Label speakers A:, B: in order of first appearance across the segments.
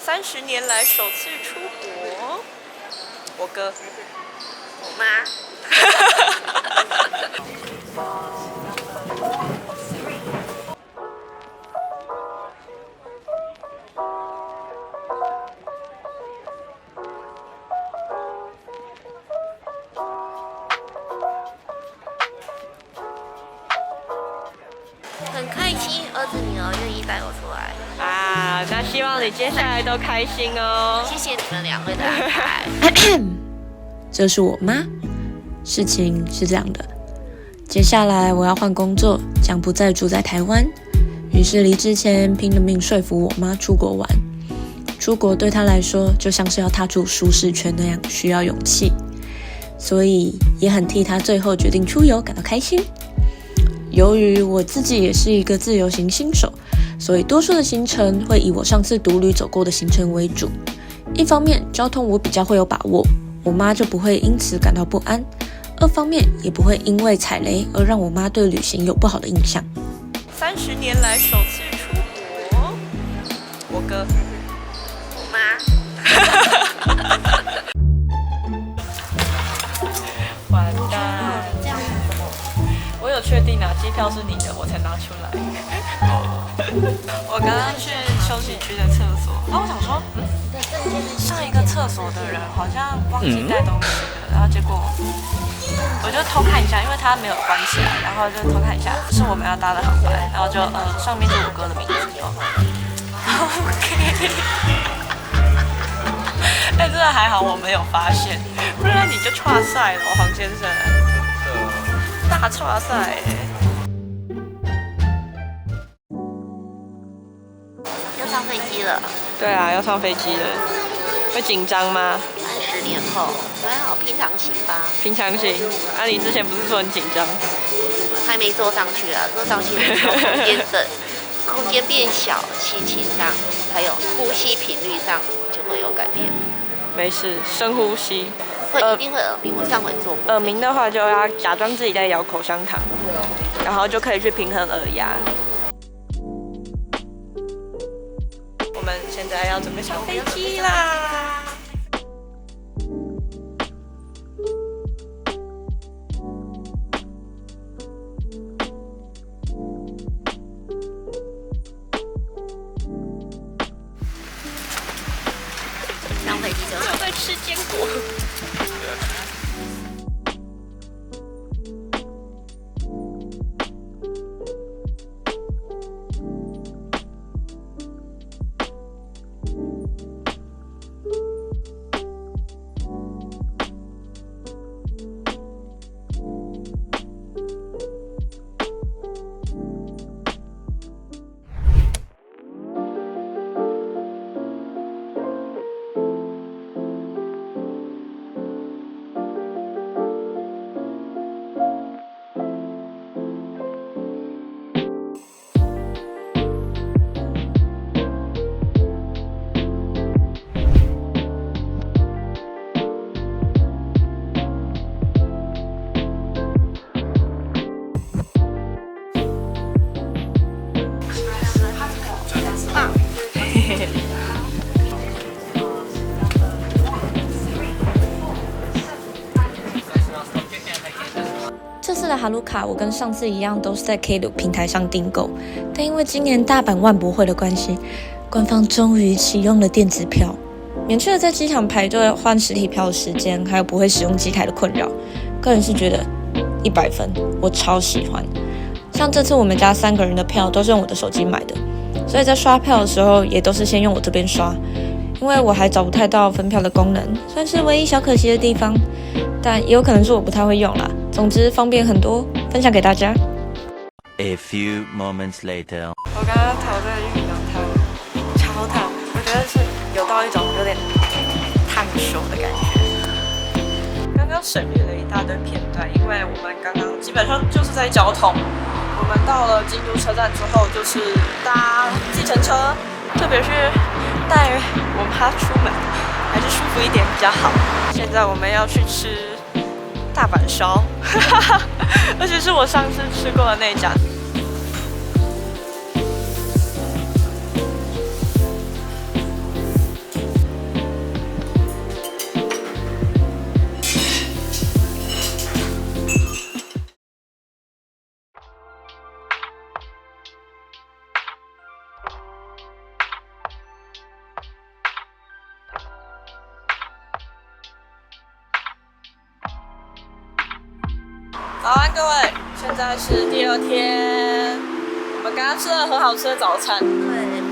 A: 30年来首次出国，我哥，
B: 我妈。很开心，儿子女儿愿意带我出来。
A: 啊，那希望你接下来都开心哦。
B: 谢谢你们两位的安排。
C: 这是我妈。事情是这样的，接下来我要换工作，将不再住在台湾。于是离职前拼了命说服我妈出国玩。出国对她来说就像是要踏出舒适圈那样，需要勇气。所以也很替她最后决定出游感到开心。由于我自己也是一个自由行新手，所以多数的行程会以我上次独旅走过的行程为主。一方面交通我比较会有把握，我妈就不会因此感到不安；二方面也不会因为踩雷而让我妈对旅行有不好的印象。
A: 30年来首次出国，我哥，
B: 我妈。
A: 完蛋！
B: 这样怎么？
A: 我有确定机票是你的，我才拿出来。我刚刚去休息区的厕所，然后我想说，上一个厕所的人好像忘记带东西了，然后结果我就偷看一下，因为他没有关起来，然后就偷看一下，是我们要搭的航班，然后就上面是我哥的名字OK。真的还好我没有发现，不然你就岔赛了，黄先生。大岔赛
B: 要上飞机了。
A: 对啊，要上飞机了，会紧张吗
B: ？10年后，还好，平常心吧。
A: 平常心。啊，你之前不是说很紧张？
B: 还没坐上去啊，坐上去空间变小，心情上还有呼吸频率上就会有改变。
A: 没事，深呼吸。
B: 一定会耳鸣，我上回做过。
A: 耳鸣的话，就要假装自己在咬口香糖，然后就可以去平衡耳压。我们现在要准备上飞机啦！
B: 上飞机就
A: 在吃坚果。
C: 这次的哈鲁卡我跟上次一样都是在 Klook 平台上订购，但因为今年大阪万博会的关系，官方终于启用了电子票，免去了在机场排队换实体票的时间，还有不会使用机台的困扰。个人是觉得100分，我超喜欢。像这次我们家3个人的票都是用我的手机买的，所以在刷票的时候也都是先用我这边刷，因为我还找不太到分票的功能，算是唯一小可惜的地方，但也有可能是我不太会用啦。总之方便很多，分享给大家。
D: A few moments later，
A: 我刚刚投这个玉米浓汤，超烫，我觉得是有到一种有点烫手的感觉。刚刚省略了一大堆片段，因为我们刚刚基本上就是在交通。我们到了京都车站之后，就是搭计程车，特别是带我妈出门，还是舒服一点比较好。现在我们要去吃大阪烧，而且是我上次吃过的那家。早安，各位，现在是第2天，我们刚刚吃了很好吃的早餐。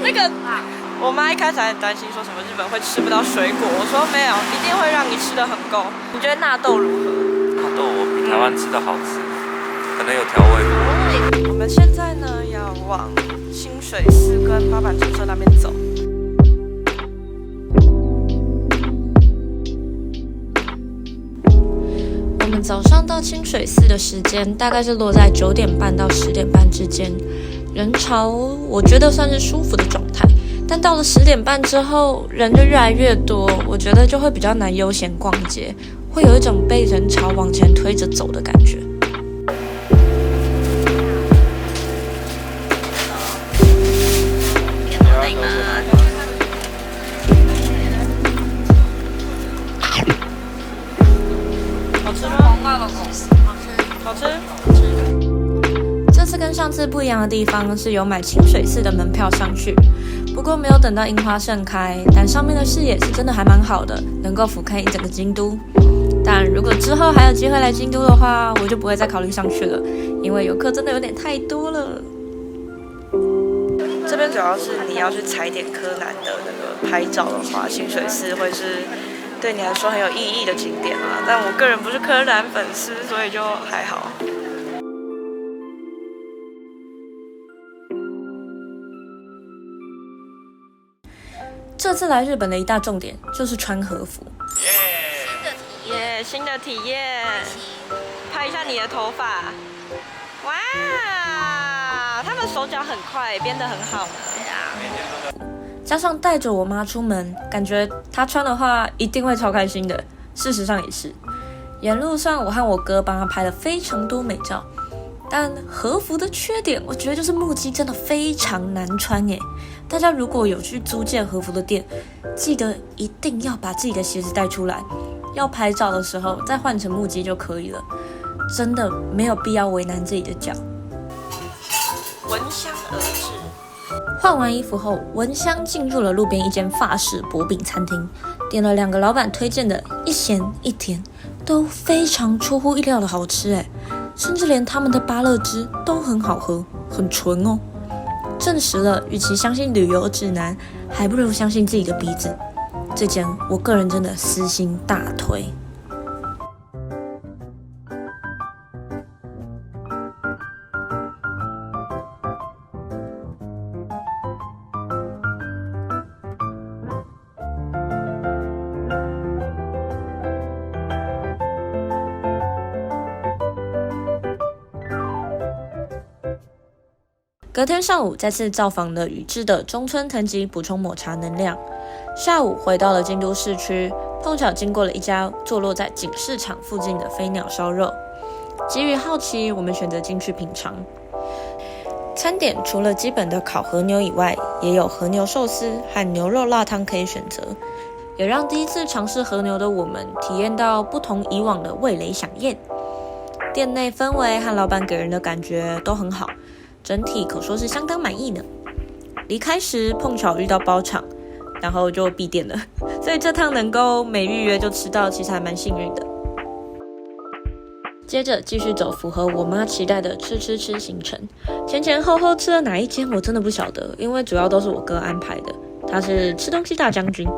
A: 那个，我妈一开始还很担心，说什么日本会吃不到水果，我说没有，一定会让你吃的很够。你觉得纳豆如何？
E: 纳豆我比台湾吃的好吃，可能有调味。
A: 我们现在呢要往清水寺跟八坂神社那边走。
C: 我们早上到清水寺的时间大概是落在9点半到10点半之间，人潮我觉得算是舒服的状态。但到了10点半之后，人就越来越多，我觉得就会比较难悠闲逛街，会有一种被人潮往前推着走的感觉。
A: 好吃吗？好吃。
C: 这次跟上次不一样的地方是有买清水寺的门票上去，不过没有等到樱花盛开，但上面的视野是真的还蛮好的，能够俯瞰一整个京都。但如果之后还有机会来京都的话，我就不会再考虑上去了，因为游客真的有点太多了。
A: 这边主要是你要去踩点柯南的那个拍照的话，清水寺会是对你来说很有意义的景点啊。但我个人不是柯南粉丝，所以就还好。
C: 这次来日本的一大重点就是穿和服。
A: 耶，新的体验，拍一下你的头发。哇，他们手脚很快，编得很好呢。
C: 加上带着我妈出门，感觉她穿的话一定会超开心的。事实上也是，沿路上我和我哥帮她拍了非常多美照。但和服的缺点，我觉得就是木屐真的非常难穿耶。大家如果有去租借和服的店，记得一定要把自己的鞋子带出来，要拍照的时候再换成木屐就可以了。真的没有必要为难自己的脚。
A: 闻香而至。
C: 换完衣服后，闻香进入了路边一间法式薄饼餐厅，点了2个老板推荐的一咸一甜，都非常出乎意料的好吃耶。甚至连他们的芭乐汁都很好喝，很纯哦。证实了，与其相信旅游指南，还不如相信自己的鼻子。这间我个人真的私心大推。隔天上午再次造访了宇治的中村藤吉补充抹茶能量，下午回到了京都市区，碰巧经过了一家坐落在锦市场附近的飞鸟烧肉，基于好奇，我们选择进去品尝。餐点除了基本的烤和牛以外，也有和牛寿司和牛肉辣汤可以选择，也让第一次尝试和牛的我们体验到不同以往的味蕾飨宴。店内氛围和老板给人的感觉都很好，整体可说是相当满意呢。离开时碰巧遇到包场，然后就闭店了，所以这趟能够没预约就吃到，其实还蛮幸运的。接着继续走符合我妈期待的吃行程，前后吃了哪一间我真的不晓得，因为主要都是我哥安排的，他是吃东西大将军。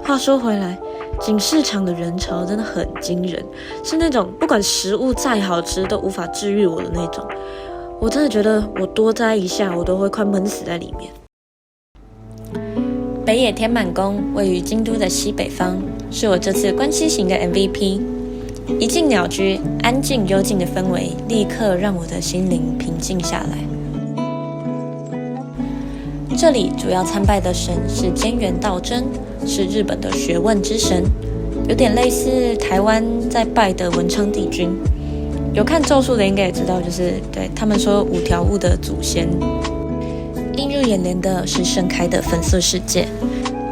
C: 话说回来，锦市场的人潮真的很惊人，是那种不管食物再好吃都无法治愈我的那种。我真的觉得我多待一下，我都会快闷死在里面。北野天满宫位于京都的西北方，是我这次关西行的 MVP。一进鸟居，安静幽静的氛围立刻让我的心灵平静下来。这里主要参拜的神是菅原道真，是日本的学问之神，有点类似台湾在拜的文昌帝君。有看咒术的应该也知道，就是对他们说5条悟的祖先。映入眼帘的是盛开的粉色世界，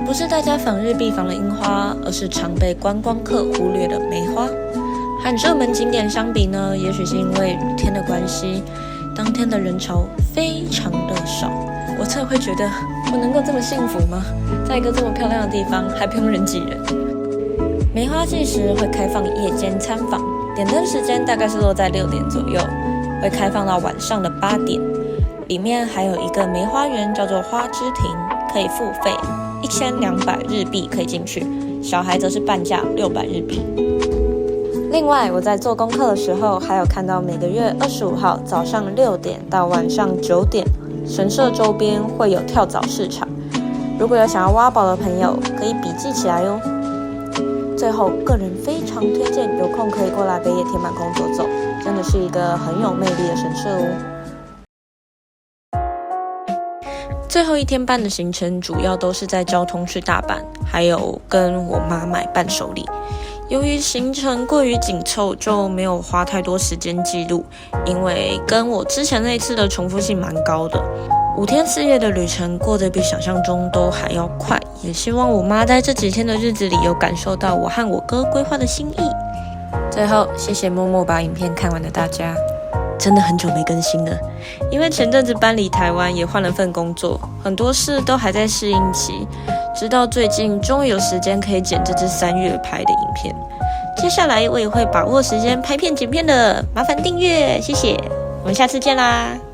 C: 不是大家访日必访的樱花，而是常被观光客忽略的梅花。和热门景点相比呢，也许是因为雨天的关系，当天的人潮非常的少。我真的会觉得，我能够这么幸福吗？在一个这么漂亮的地方，还不用人挤人。梅花季时会开放夜间参访，点灯时间大概是落在6点左右，会开放到晚上的8点。里面还有一个梅花园，叫做花之庭，可以付费，1200日币可以进去，小孩则是半价600日币。另外，我在做功课的时候，还有看到每个月25号早上6点到晚上9点，神社周边会有跳蚤市场。如果有想要挖宝的朋友，可以笔记起来哟。最后，个人非常推荐，有空可以过来北野天满宫走走，真的是一个很有魅力的神社哦。最后1天半的行程主要都是在交通去大阪，还有跟我妈买伴手礼。由于行程过于紧凑，就没有花太多时间记录，因为跟我之前那次的重复性蛮高的。5天4夜的旅程过得比想象中都还要快，也希望我妈在这几天的日子里有感受到我和我哥规划的心意。最后，谢谢默默把影片看完的大家。真的很久没更新了，因为前阵子搬离台湾，也换了份工作，很多事都还在适应期，直到最近终于有时间可以剪这支3月拍的影片。接下来我也会把握时间拍片剪片的，麻烦订阅，谢谢，我们下次见啦。